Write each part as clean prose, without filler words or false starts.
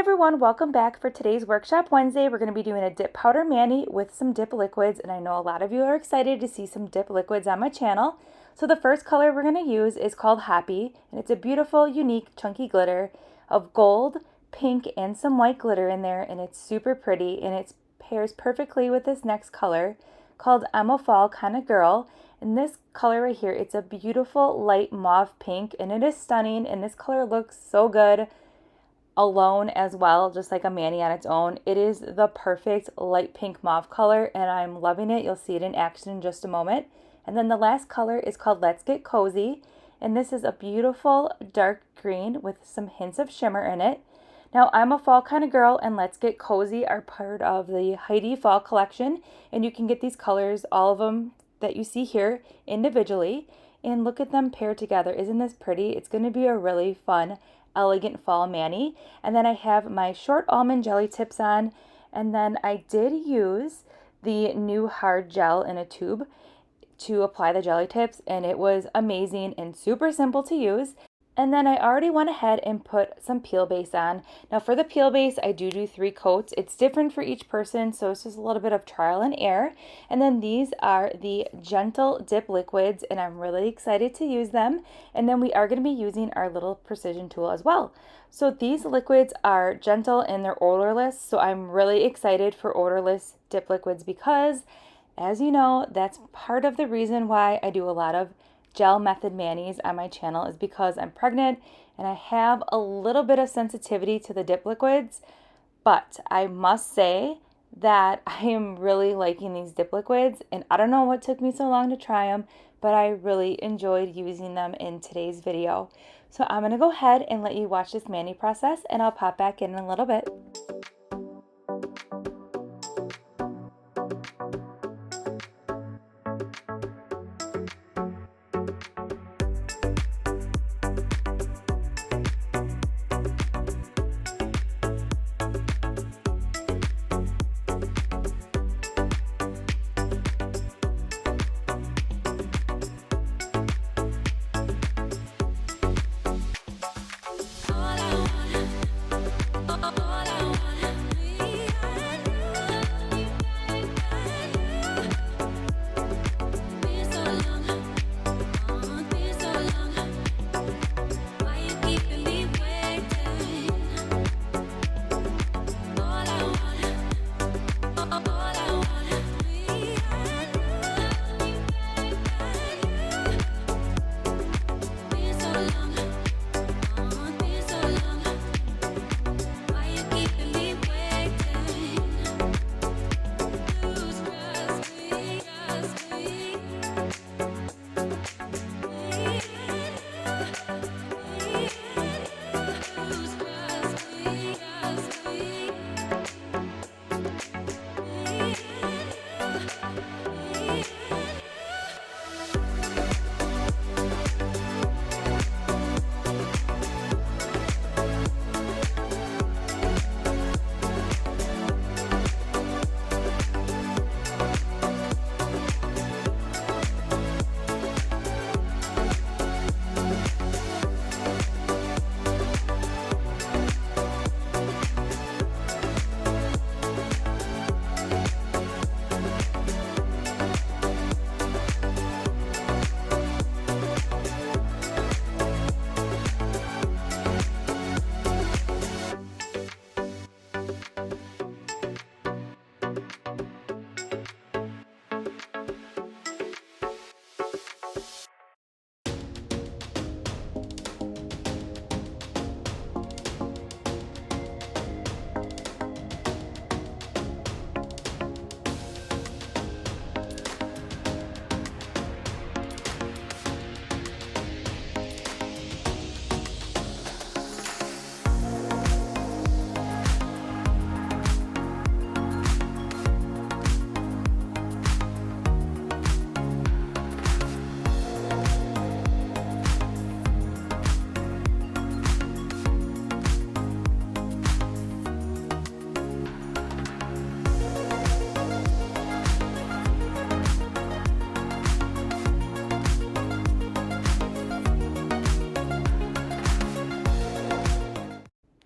everyone, welcome back for today's Workshop Wednesday. We're going to be doing a dip powder mani with some dip liquids, and I know a lot of you are excited to see some dip liquids on my channel. So the first color we're going to use is called Hopi, and it's a beautiful, unique, chunky glitter of gold, pink, and some white glitter in there, and it's super pretty, and it pairs perfectly with this next color called I'm a Fall Kinda Girl. And this color right here, it's a beautiful light mauve pink, and it is stunning, and this color looks so good alone as well, just like a mani on its own. It is the perfect light pink mauve color, and I'm loving it. You'll see it in action in just a moment. And then the last color is called Let's Get Cozy, and this is a beautiful dark green with some hints of shimmer in it. Now, I'm a Fall Kinda Girl and Let's Get Cozy are part of the Heidi Fall collection, and you can get these colors, all of them that you see here, individually, and look at them paired together. Isn't this pretty? It's going to be a really fun, elegant fall mani. And then I have my short almond jelly tips on, and then I did use the new hard gel in a tube to apply the jelly tips, and it was amazing and super simple to use. And then I already went ahead and put some peel base on. Now for the peel base, I do 3 coats. It's different for each person, so it's just a little bit of trial and error. And then these are the gentle dip liquids, and I'm really excited to use them. And then we are going to be using our little precision tool as well. So these liquids are gentle and they're odorless, so I'm really excited for odorless dip liquids because, as you know, that's part of the reason why I do a lot of gel method manis on my channel, is because I'm pregnant and I have a little bit of sensitivity to the dip liquids. But I must say that I am really liking these dip liquids, and I don't know what took me so long to try them, but I really enjoyed using them in today's video. So I'm going to go ahead and let you watch this mani process, and I'll pop back in a little bit.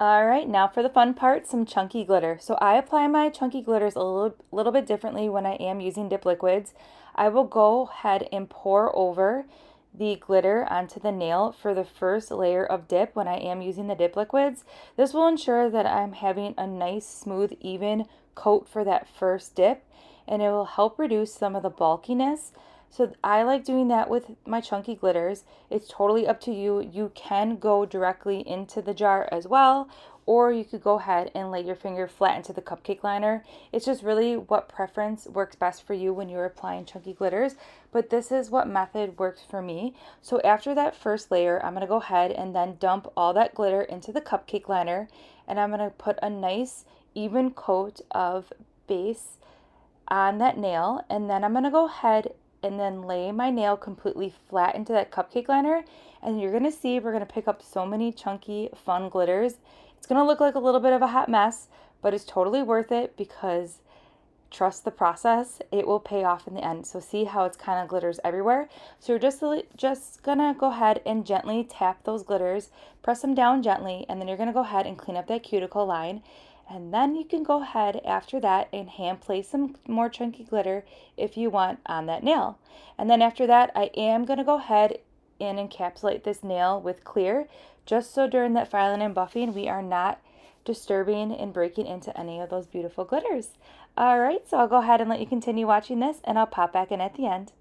All right, now for the fun part, some chunky glitter. So I apply my chunky glitters a little bit differently when I am using dip liquids. I will go ahead and pour over the glitter onto the nail for the first layer of dip when I am using the dip liquids. This will ensure that I'm having a nice, smooth, even coat for that first dip, and it will help reduce some of the bulkiness. So I like doing that with my chunky glitters. It's totally up to you. You can go directly into the jar as well, or you could go ahead and lay your finger flat into the cupcake liner. It's just really what preference works best for you when you're applying chunky glitters, but this is what method works for me. So after that first layer, I'm gonna go ahead and then dump all that glitter into the cupcake liner, and I'm gonna put a nice even coat of base on that nail, and then I'm gonna go ahead and then lay my nail completely flat into that cupcake liner, and you're gonna see we're gonna pick up so many chunky fun glitters. It's gonna look like a little bit of a hot mess, but it's totally worth it because trust the process, it will pay off in the end. So see how it's kind of glitters everywhere. So you're just gonna go ahead and gently tap those glitters, press them down gently, and then you're gonna go ahead and clean up that cuticle line. And then you can go ahead after that and hand place some more chunky glitter if you want on that nail. And then after that, I am going to go ahead and encapsulate this nail with clear, just so during that filing and buffing, we are not disturbing and breaking into any of those beautiful glitters. All right, so I'll go ahead and let you continue watching this, and I'll pop back in at the end.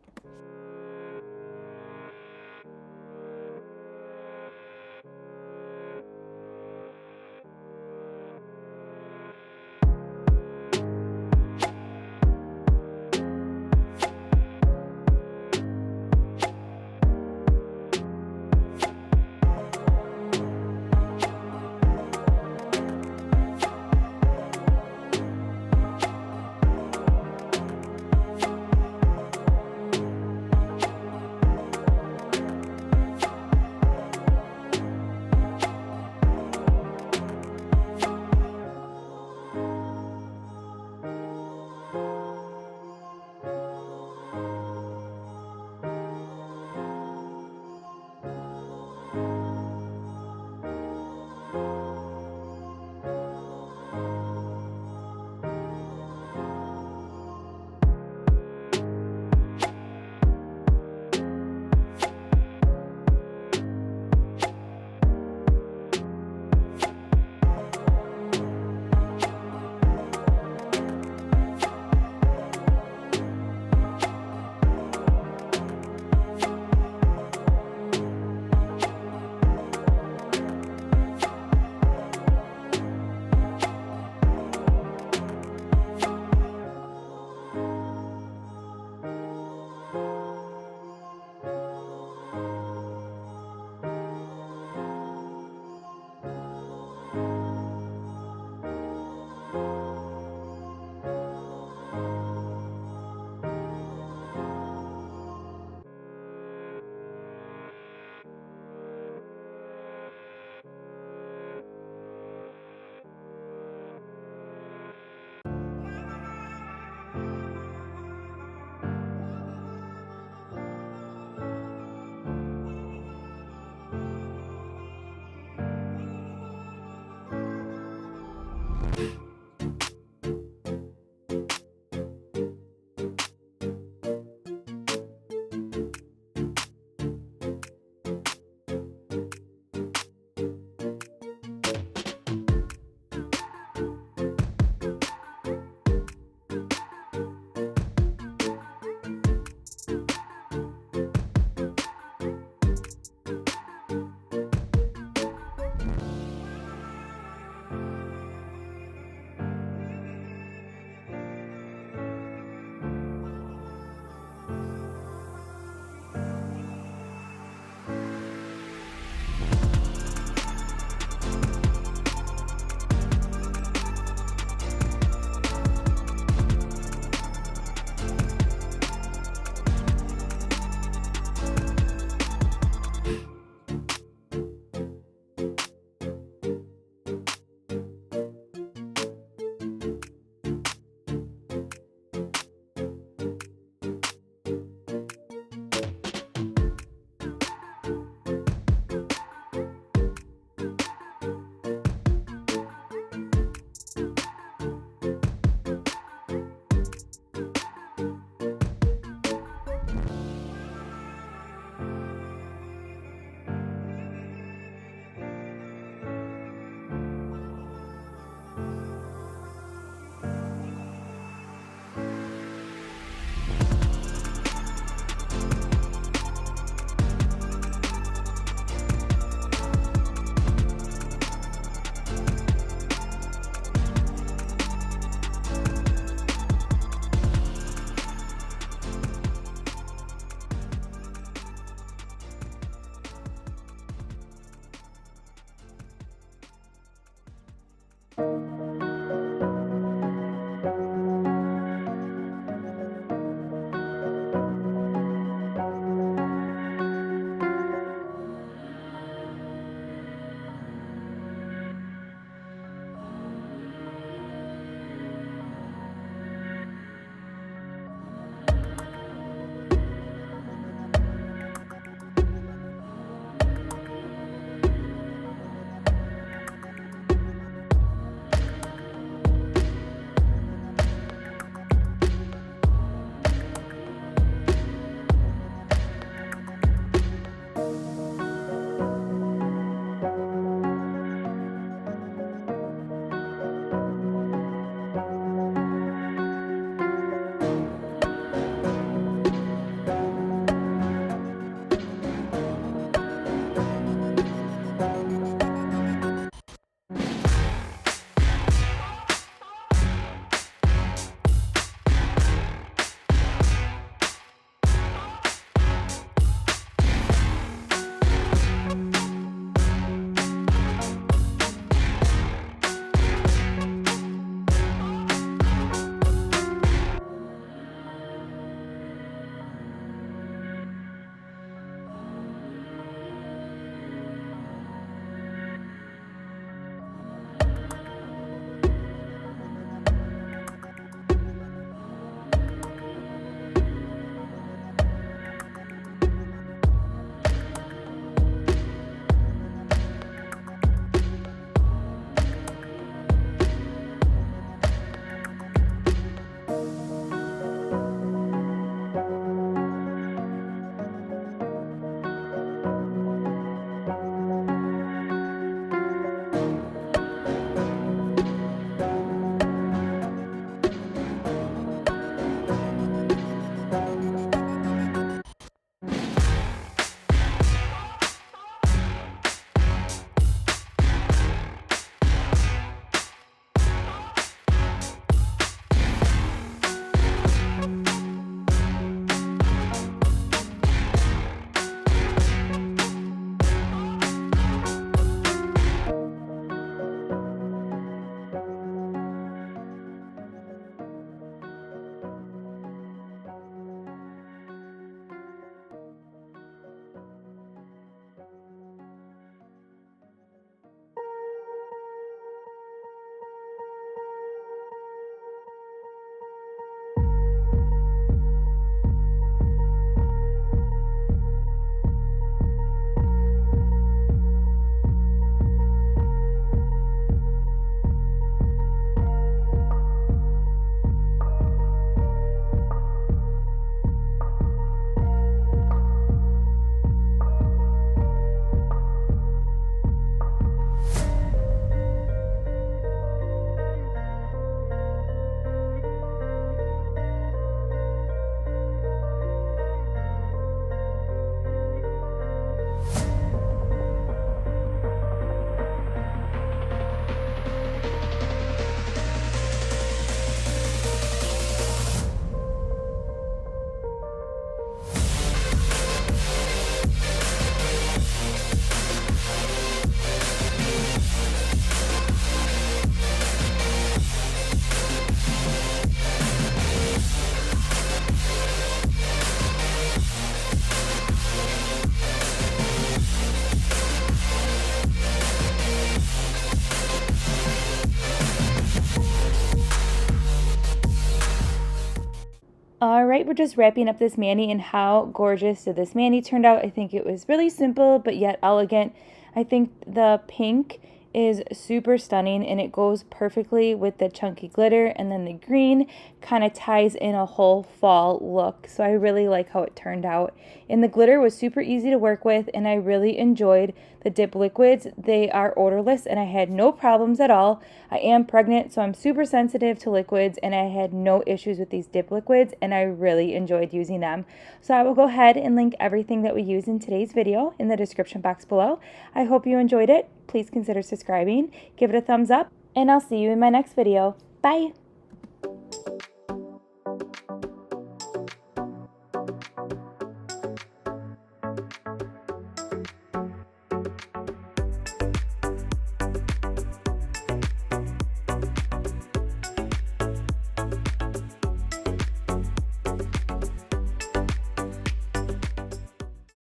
All right, we're just wrapping up this mani, and how gorgeous did this mani turned out. I think it was really simple but yet elegant. I think the pink is super stunning, and it goes perfectly with the chunky glitter, and then the green kind of ties in a whole fall look. So I really like how it turned out, and the glitter was super easy to work with, and I really enjoyed the dip liquids. They are odorless, and I had no problems at all. I am pregnant, so I'm super sensitive to liquids, and I had no issues with these dip liquids, and I really enjoyed using them. So I will go ahead and link everything that we use in today's video in the description box below. I hope you enjoyed it. Please consider subscribing, give it a thumbs up, and I'll see you in my next video. Bye!